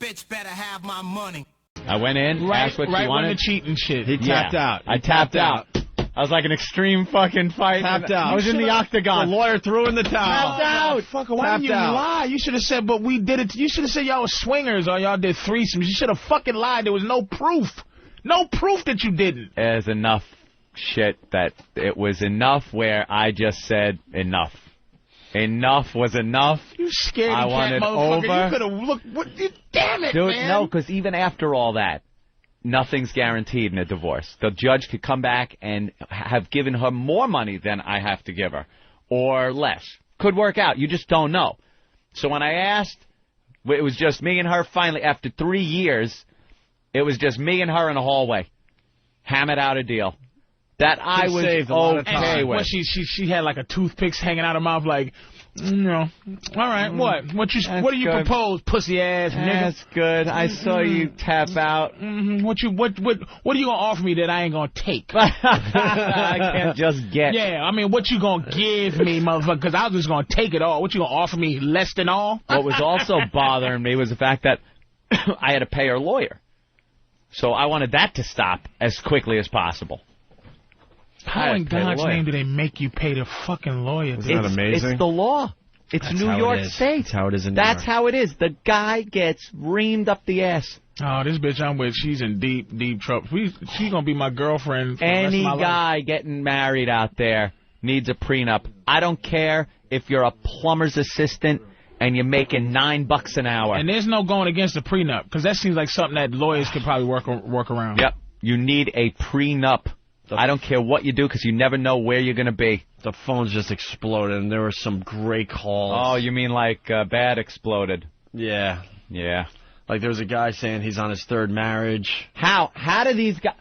bitch better have my money. I went in, asked what she wanted. Right when the cheating shit. He tapped out. I tapped out. I was like an extreme fucking fight. Tapped out. I was in the octagon. The lawyer threw in the towel. Tapped out. Fucker, why didn't you lie? You should have said, but we did it. You should have said y'all were swingers or y'all did threesomes. You should have fucking lied. There was no proof. No proof that you didn't. There's enough shit that it was enough where I just said enough. Enough was enough. You scared I wanted motherfucker. over. You could have looked. Damn it, Dude, man. no, because even after all that, nothing's guaranteed in a divorce. The judge could come back and have given her more money than I have to give her, or less. Could work out. You just don't know. So when I asked, it was just me and her finally, after 3 years, it was just me and her in a hallway. Hammered out a deal. That I was okay with. What, she had like a toothpick hanging out her mouth like, all right, what? What do you propose, pussy ass nigga? That's good. I saw you tap out. What are you gonna offer me that I ain't gonna take? I can't just get. Yeah, I mean, what you gonna give me, motherfucker? Because I was just gonna take it all. What you gonna offer me less than all? What was also bothering me was the fact that I had to pay her lawyer. So I wanted that to stop as quickly as possible. How in God's name do they make you pay the fucking lawyer? Isn't that amazing? It's the law. It's New York State. That's how it is in New York. That's how it is. The guy gets reamed up the ass. Oh, this bitch I'm with, she's in deep, deep trouble. She's going to be my girlfriend for the rest of my life. Any guy getting married out there needs a prenup. I don't care if you're a plumber's assistant and you're making $9 an hour. And there's no going against the prenup, because that seems like something that lawyers could probably work around. Yep. You need a prenup. I don't care what you do, because you never know where you're going to be. The phones just exploded, and there were some great calls. Oh, you mean like bad exploded? Yeah. Yeah. Like there was a guy saying he's on his third marriage. How do these guys...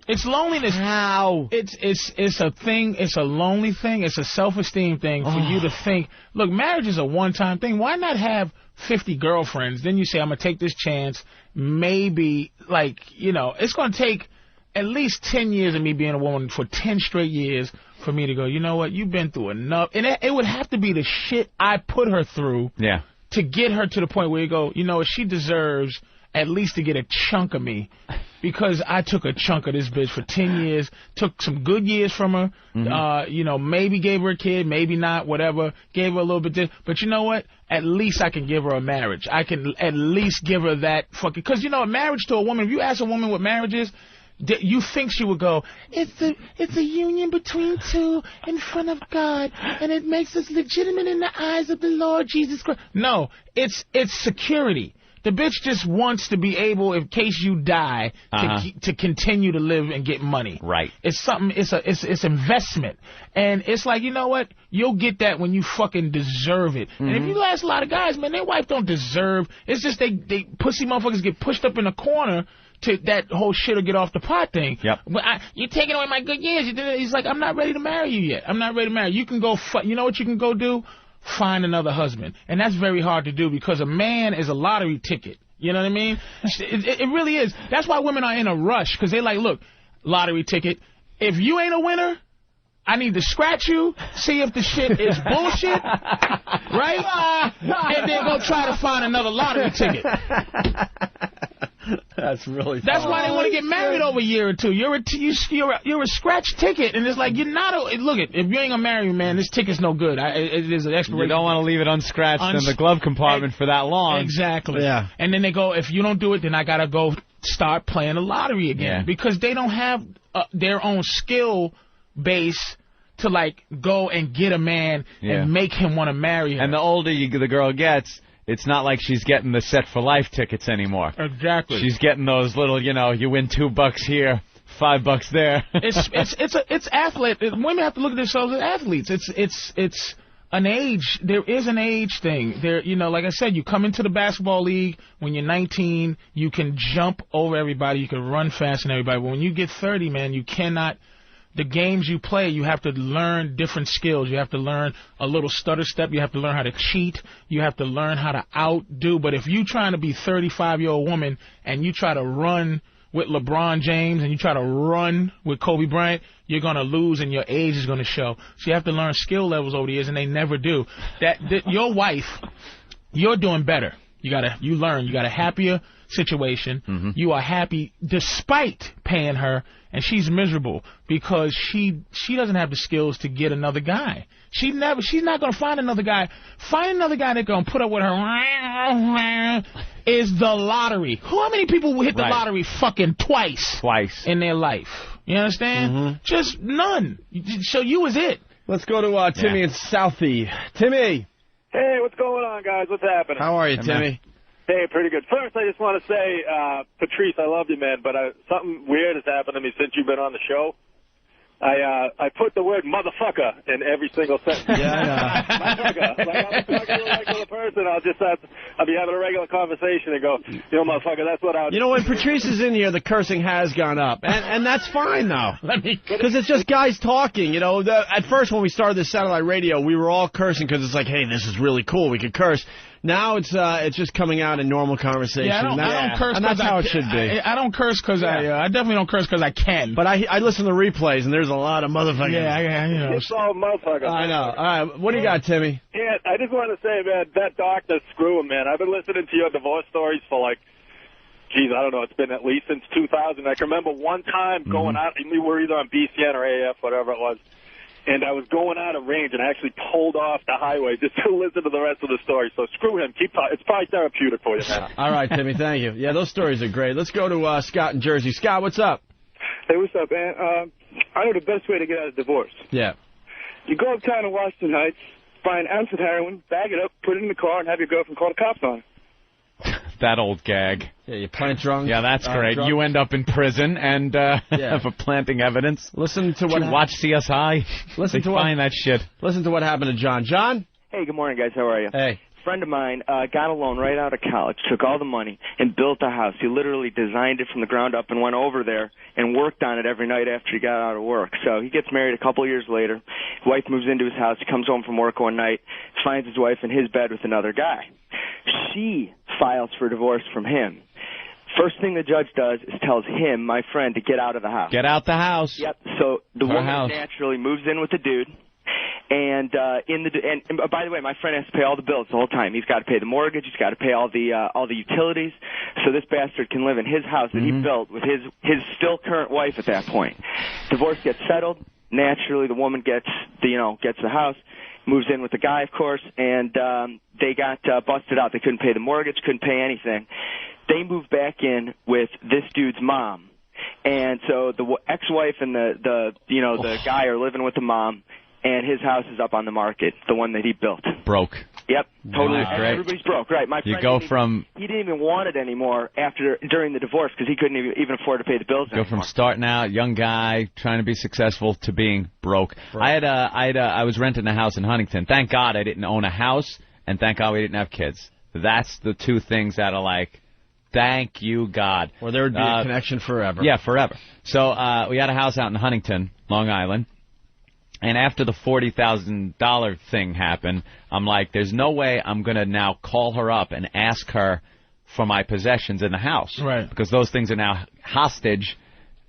It's loneliness. How? It's a thing. It's a lonely thing. It's a self-esteem thing for you to think, look, marriage is a one-time thing. Why not have 50 girlfriends? Then you say, I'm going to take this chance. Maybe, like, you know, it's going to take at least 10 years of me being a woman for 10 straight years for me to go, you know what, you've been through enough. And it would have to be the shit I put her through to get her to the point where you go, you know what, she deserves at least to get a chunk of me, because I took a chunk of this bitch for 10 years, took some good years from her, you know, maybe gave her a kid, maybe not, whatever, gave her a little bit, but you know what, at least I can give her a marriage. I can at least give her that fucking, because, you know, a marriage to a woman, if you ask a woman what marriage is, you think she would go, it's a union between two in front of God, and it makes us legitimate in the eyes of the Lord Jesus Christ. No, it's security. The bitch just wants to be able, in case you die, to continue to live and get money. Right. It's something. It's investment, and it's like, you know what? You'll get that when you fucking deserve it. And if you ask a lot of guys, man, their wife don't deserve. It's just they pussy motherfuckers get pushed up in a corner to that whole shit or get off the pot thing. Yep. But you're taking away my good years. He's like, I'm not ready to marry you yet. I'm not ready to marry you. You can go. You know what you can go do? Find another husband. And that's very hard to do, because a man is a lottery ticket. You know what I mean? It really is. That's why women are in a rush, because they're like, look, lottery ticket, if you ain't a winner, I need to scratch you, see if the shit is bullshit, right? And then go try to find another lottery ticket. That's really funny. That's why they want to get married over a year or two. You're a scratch ticket, and it's like, you're not a... Look, if you ain't gonna marry me, man, this ticket's no good. It is an expiration. You don't want to leave it unscratched in the glove compartment for that long. Exactly. Yeah. And then they go, if you don't do it, then I gotta go start playing the lottery again, because they don't have their own skill base to, like, go and get a man and make him want to marry her. And the older the girl gets, it's not like she's getting the set for life tickets anymore. Exactly. She's getting those little, you know, you win $2 here, $5 there. It's athlete. Women have to look at themselves as athletes. It's an age. There is an age thing. There, you know, like I said, you come into the basketball league when you're 19, you can jump over everybody, you can run faster than everybody. But when you get 30, man, you cannot. The games you play, you have to learn different skills. You have to learn a little stutter step. You have to learn how to cheat. You have to learn how to outdo. But if you trying to be 35-year-old woman and you try to run with LeBron James and you try to run with Kobe Bryant, you're going to lose and your age is going to show. So you have to learn skill levels over the years, and they never do. Your wife, you're doing better. You learn. You got a happier situation. You are happy despite paying her, and she's miserable because she doesn't have the skills to get another guy. She's not gonna find another guy. Find another guy that's gonna put up with her is the lottery. How many people hit the lottery fucking twice in their life? You understand? Just none. So you was it. Let's go to Timmy in Southie. Timmy. Hey, what's going on, guys? What's happening? How are you, Timmy? Hey, pretty good. First, I just want to say, Patrice, I love you, man, but something weird has happened to me since you've been on the show. I put the word motherfucker in every single sentence. Motherfucker. Like, I'm talking to a regular person, I'll be having a regular conversation and go, you know, motherfucker, that's what I would... You know, when Patrice is in here, the cursing has gone up. And that's fine, though. Because it's just guys talking, you know. At first, when we started this satellite radio, we were all cursing because it's like, hey, this is really cool. We can curse. Now it's just coming out in normal conversation. Yeah, I don't curse. And that's how it should be. I don't curse because I definitely don't curse because I can. But I listen to replays, and there's a lot of motherfuckers. Yeah, you know. It's all motherfuckers. I know. All right, what do you got, Timmy? Yeah, I just want to say, man, that doctor, screw him, man. I've been listening to your divorce stories for like, geez, I don't know, it's been at least since 2000. I can remember one time going out, we were either on BCN or AF, whatever it was, and I was going out of range, and I actually pulled off the highway just to listen to the rest of the story. So screw him. Keep talking. It's probably therapeutic for you, man. All right, Timmy, thank you. Yeah, those stories are great. Let's go to Scott in Jersey. Scott, what's up? Hey, what's up, man? I know the best way to get out of divorce. Yeah. You go uptown to Washington Heights, find an ounce of heroin, bag it up, put it in the car, and have your girlfriend call the cops on it. That old gag. Yeah, you plant drunk. Yeah, that's great. You end up in prison and for planting evidence. Listen to what... watch CSI. Listen to find that shit. Listen to what happened to John. John? Hey, good morning, guys. How are you? Hey. A friend of mine got a loan right out of college, took all the money, and built a house. He literally designed it from the ground up and went over there and worked on it every night after he got out of work. So he gets married a couple of years later. His wife moves into his house. He comes home from work one night, finds his wife in his bed with another guy. She files for divorce from him. First thing the judge does is tells him, my friend, to get out of the house. Get out the house. Yep. So the woman naturally moves in with the dude. And by the way, my friend has to pay all the bills the whole time. He's got to pay the mortgage. He's got to pay all the utilities. So this bastard can live in his house that he built with his still current wife at that point. Divorce gets settled. Naturally, the woman gets the house, moves in with the guy, of course, and they got busted out. They couldn't pay the mortgage, couldn't pay anything. They moved back in with this dude's mom, and so the ex-wife and the guy are living with the mom. And his house is up on the market, the one that he built. Broke. Yep, totally. Wow, great. Everybody's broke, right? My friend he didn't even want it anymore during the divorce because he couldn't even afford to pay the bills anymore. Go from starting out, young guy, trying to be successful, to being broke. I was renting a house in Huntington. Thank God I didn't own a house, and thank God we didn't have kids. That's the two things that are like, thank you, God. Or there would be a connection forever. Yeah, forever. So we had a house out in Huntington, Long Island. And after the $40,000 thing happened, I'm like, there's no way I'm going to now call her up and ask her for my possessions in the house. Right. Because those things are now hostage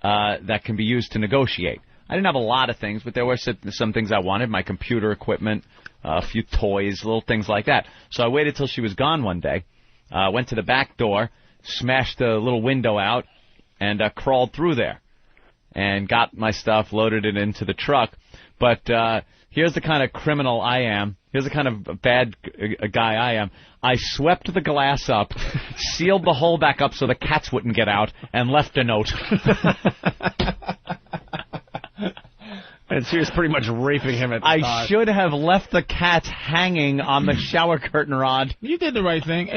that can be used to negotiate. I didn't have a lot of things, but there were some things I wanted, my computer equipment, a few toys, little things like that. So I waited till she was gone one day, went to the back door, smashed the little window out, and crawled through there and got my stuff, loaded it into the truck. But here's the kind of criminal I am. Here's the kind of bad guy I am. I swept the glass up, sealed the hole back up so the cats wouldn't get out, and left a note. And she was pretty much raping him at the time. I should have left the cats hanging on the shower curtain rod. You did the right thing.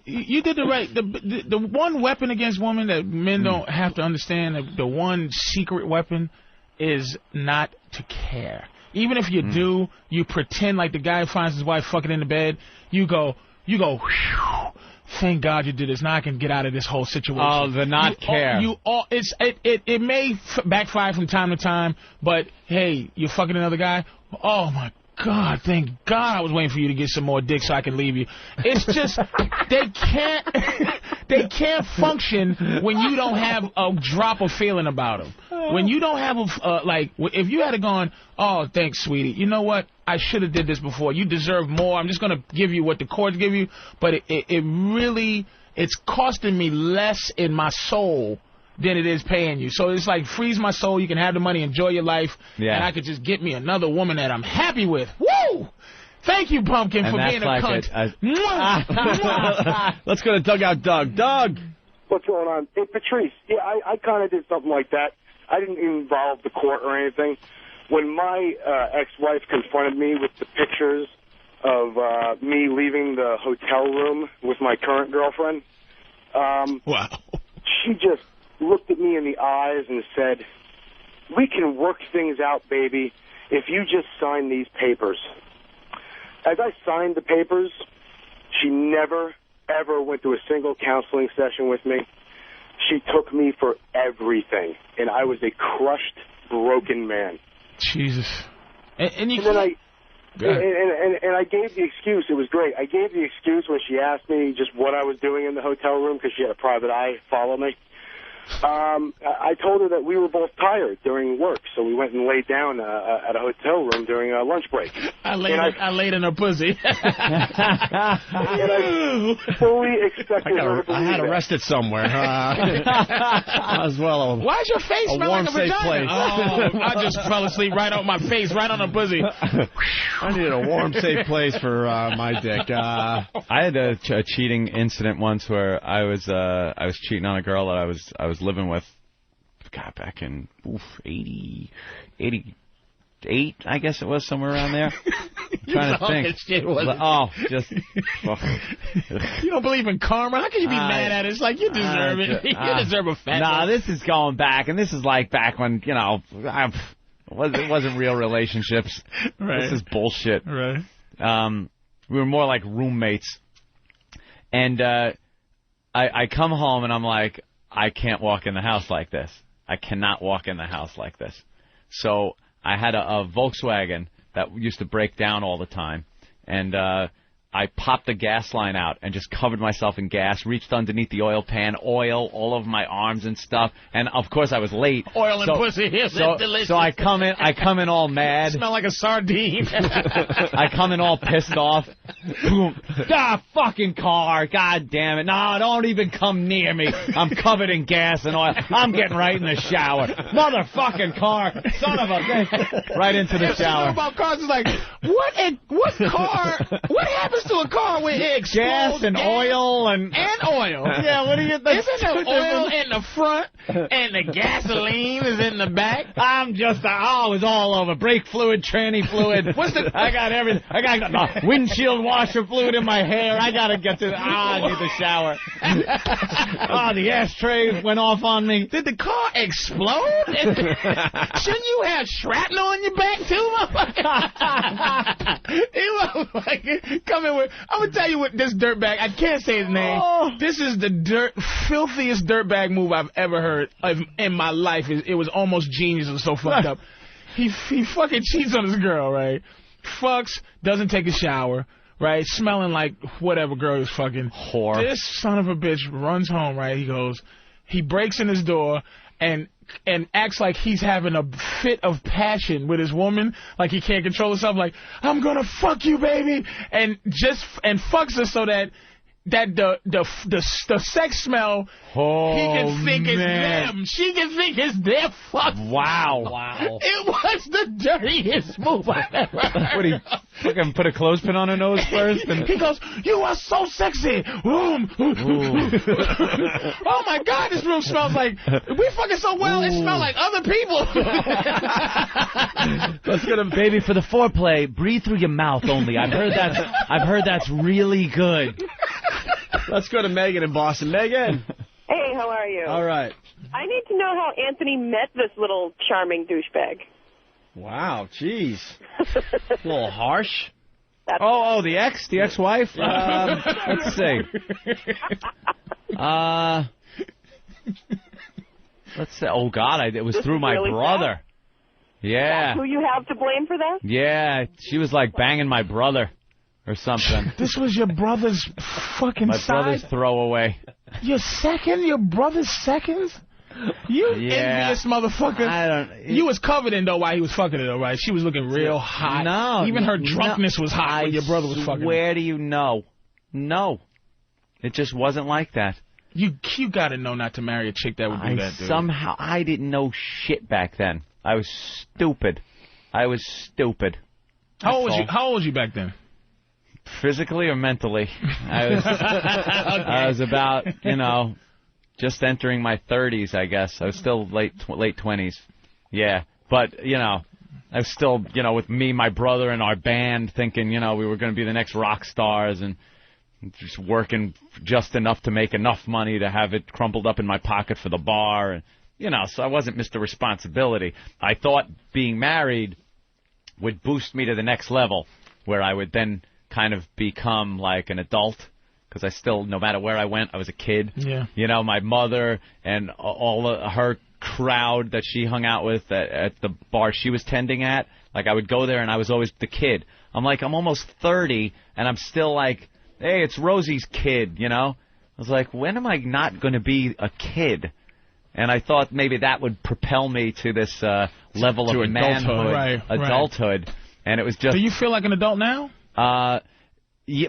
You did the right. The one weapon against women that men don't have to understand, the one secret weapon is not to care. Even if you do, you pretend like the guy finds his wife fucking in the bed. You go, whew, thank God you did this. Now I can get out of this whole situation. Oh, the not care. It may backfire from time to time, but hey, you're fucking another guy. Oh my God, thank God I was waiting for you to get some more dick so I can leave you. It's just, they can't function when you don't have a drop of feeling about them. When you don't have if you had gone, oh, thanks, sweetie. You know what? I should have did this before. You deserve more. I'm just going to give you what the courts give you. But it really, it's costing me less in my soul than it is paying you. So it's like, freeze my soul. You can have the money, enjoy your life, and I could just get me another woman that I'm happy with. Woo! Thank you, Pumpkin, for being a cunt. Let's go to Dugout Doug. Doug! What's going on? Hey, Patrice, yeah, I kind of did something like that. I didn't involve the court or anything. When my ex-wife confronted me with the pictures of me leaving the hotel room with my current girlfriend, wow, she just looked at me in the eyes and said, we can work things out, baby, if you just sign these papers. As I signed the papers, she never, ever went to a single counseling session with me. She took me for everything, and I was a crushed, broken man. Jesus. And then I gave the excuse. It was great. I gave the excuse when she asked me just what I was doing in the hotel room because she had a private eye follow me. I told her that we were both tired during work, so we went and laid down at a hotel room during a lunch break. I laid in her pussy. And I fully expected her to believe I had arrested somewhere. As well. Why's your face smell like a vagina? Place. Oh, I just fell asleep right on my face, right on her pussy. I needed a warm, safe place for my dick. I had a cheating incident once where I was cheating on a girl that I was living with, God, back in 88, I guess it was, somewhere around there. I'm trying to think. Shit, you don't believe in karma? How can you be mad at it? It's like, you deserve it. You deserve a fat Nah, this is going back, and this is like back when, it wasn't real relationships. Right. This is bullshit. Right. We were more like roommates. And I come home, and I'm like, I can't walk in the house like this. I cannot walk in the house like this. So I had a Volkswagen that used to break down all the time, and I popped the gas line out and just covered myself in gas, reached underneath the oil pan, oil all over my arms and stuff, and of course I was late. Oil and pussy, yes, delicious. So I come in all mad. Smell like a sardine. I come in all pissed off. Boom. Fucking car. God damn it. No, don't even come near me. I'm covered in gas and oil. I'm getting right in the shower. Motherfucking car. Son of a bitch. Right into the shower. About cars is like, what car? What happens to a car with it explodes? Gas and oil and oil. Yeah, what do you think? Isn't there oil in the front and the gasoline is in the back? I'm just it's all over. Brake fluid, tranny fluid. I got everything. I got windshield washer fluid in my hair. I gotta get to I need the shower. The ashtray went off on me. Did the car explode? Shouldn't you have shrapnel on your back too, motherfucker? He was like coming with. I'm gonna tell you what this dirtbag. I can't say his name. This is the filthiest dirtbag move I've ever heard in my life. It was almost genius. It was so fucked up. He fucking cheats on his girl, right? Fucks, doesn't take a shower, right? Smelling like whatever girl is fucking. Whore. This son of a bitch runs home, right? He breaks in his door and acts like he's having a fit of passion with his woman, like he can't control himself, like, I'm gonna fuck you, baby, and fucks her so that the sex smell, he can think it's them. She can think it's their fuck. Wow. It was the dirtiest move I've ever heard. What, he fucking put a clothespin on her nose first? And he goes, you are so sexy. Oh my God, this room smells like, we fucking so well, it smells like other people. Let's get him, baby, for the foreplay. Breathe through your mouth only. I've heard that's really good. Let's go to Megan in Boston. Megan. Hey, how are you? All right. I need to know how Anthony met this little charming douchebag. Wow, jeez. A little harsh. The ex-wife? Let's see. Let's say, oh God, it was through my brother. Yeah. Who you have to blame for that? Yeah, she was like banging my brother or something. This was your brother's fucking My side? brother's throwaway. Your second? Your brother's second? You envious motherfucker. I don't... You was covered in, though, while he was fucking it, though, right? She was looking real hot. No. Even her drunkenness was hot when your brother was fucking. Where do you know? No. It just wasn't like that. You got to know not to marry a chick that would do that, dude. Somehow, I didn't know shit back then. I was stupid. How old was you back then? Physically or mentally? I was about, just entering my 30s, I guess. I was still late 20s. Yeah. But, I was still, with me, my brother, and our band thinking, we were going to be the next rock stars and just working just enough to make enough money to have it crumpled up in my pocket for the bar. And, so I wasn't Mr. Responsibility. I thought being married would boost me to the next level where I would then kind of become like an adult. Because I still, no matter where I went, I was a kid. Yeah. My mother and all her crowd that she hung out with at the bar she was tending at, like I would go there and I was always the kid. I'm almost 30 and I'm still like, hey, it's Rosie's kid, I was like, when am I not going to be a kid? And I thought maybe that would propel me to this level of manhood, adulthood. Right. And it was just... Do you feel like an adult now?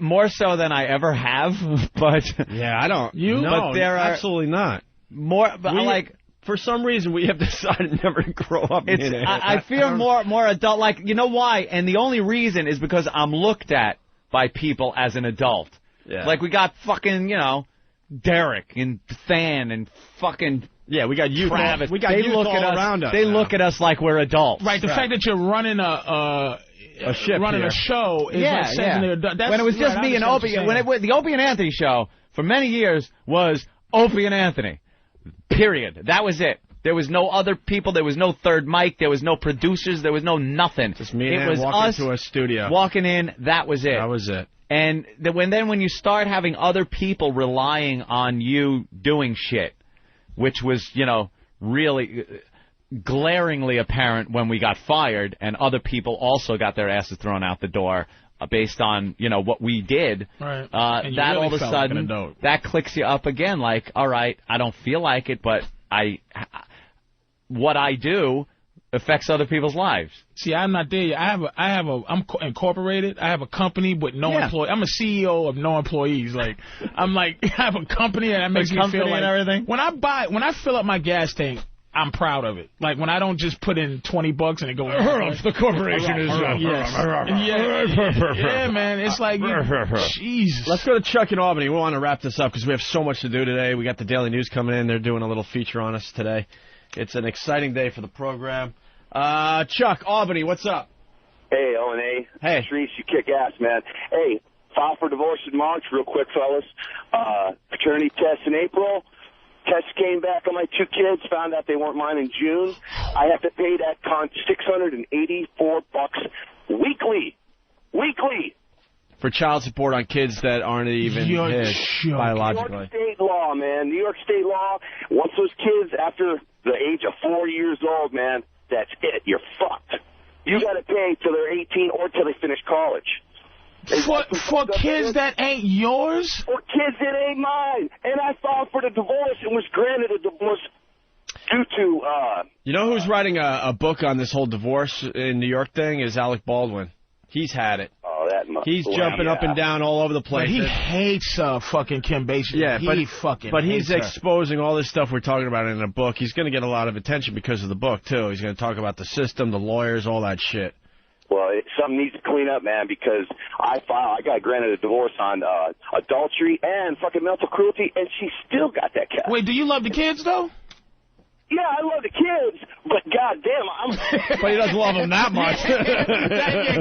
More so than I ever have, but... Yeah, I don't... You? No, but there are absolutely not. More, but for some reason, we have decided never to grow up in it. I feel more adult. You know why? And the only reason is because I'm looked at by people as an adult. Yeah. Like, we got fucking, Derek and Than and fucking... Yeah, we got youth. Travis. We got youth all around us. They look at us like we're adults. Right, the fact that you're running a show is like saying that's when it was just me and Opie. The Opie and Anthony show for many years was Opie and Anthony. Period. That was it. There was no other people. There was no third mic. There was no producers. There was no nothing. Just me and it was walking us to a studio. Walking in. That was it. That was it. And when you start having other people relying on you doing shit, which was, really glaringly apparent when we got fired, and other people also got their asses thrown out the door based on, what we did. Right. That really all of a sudden, that clicks you up again, like, all right, I don't feel like it, but what I do affects other people's lives. See, I'm not there yet. I'm incorporated. I have a company with no employees. I'm a CEO of no employees. I have a company and that makes me feel like and everything. When I fill up my gas tank, I'm proud of it. Like when I don't just put in $20 and it goes. The corporation is. Yeah, man. It's like Jesus. Let's go to Chuck in Albany. We want to wrap this up because we have so much to do today. We got the Daily News coming in. They're doing a little feature on us today. It's an exciting day for the program. Chuck, Albany, what's up? Hey, O&A. Hey. Patrice, you kick ass, man. Hey, file for divorce in March, real quick, fellas. Paternity test in April. Test came back on my 2 kids, found out they weren't mine in June. I have to pay that $684 weekly. Weekly. For child support on kids that aren't even his biologically. New York State law, man. New York State law. Once those kids, after the age of 4 years old, man, that's it. You're fucked. You got to pay till they're 18 or till they finish college. For kids that ain't yours? For kids that ain't mine. And I filed for the divorce and was granted a divorce due to... You know who's writing a book on this whole divorce in New York thing is Alec Baldwin. He's had it. Oh, that must... He's jumping up and down all over the place. But he hates fucking Kim Basinger. Yeah, but he's exposing all this stuff we're talking about in a book. He's going to get a lot of attention because of the book, too. He's going to talk about the system, the lawyers, all that shit. Well, something needs to clean up, man, because I got granted a divorce on adultery and fucking mental cruelty, and she still got that cat. Wait, do you love the kids, though? Yeah, I love the kids, but goddamn, But he doesn't love them that much.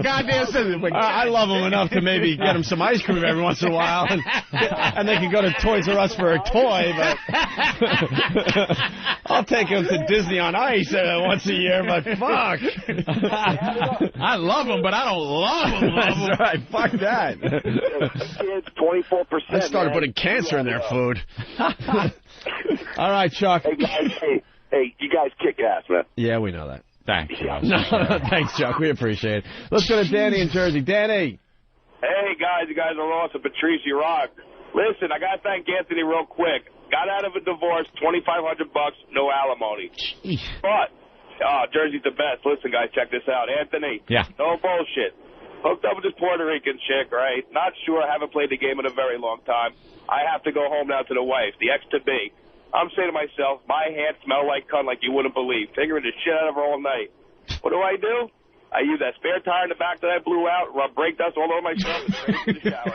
Goddamn, I love them enough to maybe get him some ice cream every once in a while, and they can go to Toys R Us for a toy, but I'll take him to Disney on Ice once a year, but fuck. I love them, but I don't love them. That's right, fuck that. Kids, 24%. I started putting cancer in their food. All right, Chuck. Hey, guys, hey, you guys kick ass, man. Yeah, we know that. Thanks, Joe. No, thanks, Chuck. We appreciate it. Let's go to Danny in Jersey. Danny. Hey, guys, you guys are awesome. Patrice, you rock. Listen, I got to thank Anthony real quick. Got out of a divorce, $2,500, no alimony. Jeez. But, Jersey's the best. Listen, guys, check this out. Anthony. Yeah. No bullshit. Hooked up with this Puerto Rican chick, right? Not sure. Haven't played the game in a very long time. I have to go home now to the wife, the ex-to-be. I'm saying to myself, my hands smell like cunt like you wouldn't believe. Figuring the shit out of her all night. What do? I use that spare tire in the back that I blew out, rub brake dust all over myself, and straight to the shower.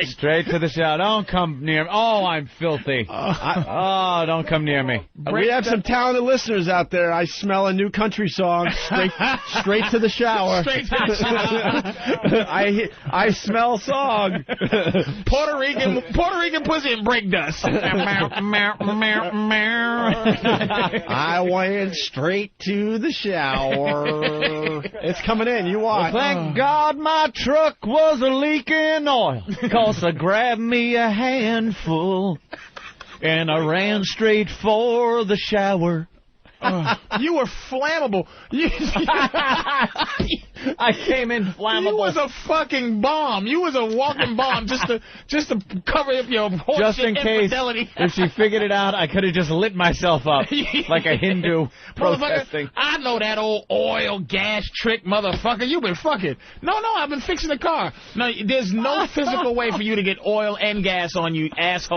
Straight to the shower. Don't come near me. Oh, I'm filthy. Don't come near me. We have some talented listeners out there. I smell a new country song. Straight to the shower. Straight to the shower. I smell song. Puerto Rican pussy and brake dust. I went straight to the shower. It's coming in. You watch. Well, thank God my truck was a leaking oil, 'cause I grabbed me a handful and I ran straight for the shower. You were flammable. I came in flammable. You was a fucking bomb. You was a walking bomb just to cover up your horse just in case infidelity. If she figured it out, I could have just lit myself up like a Hindu protesting. I know that old oil gas trick, motherfucker. You've been fucking. No, I've been fixing the car. No, there's no physical way for you to get oil and gas on you, asshole.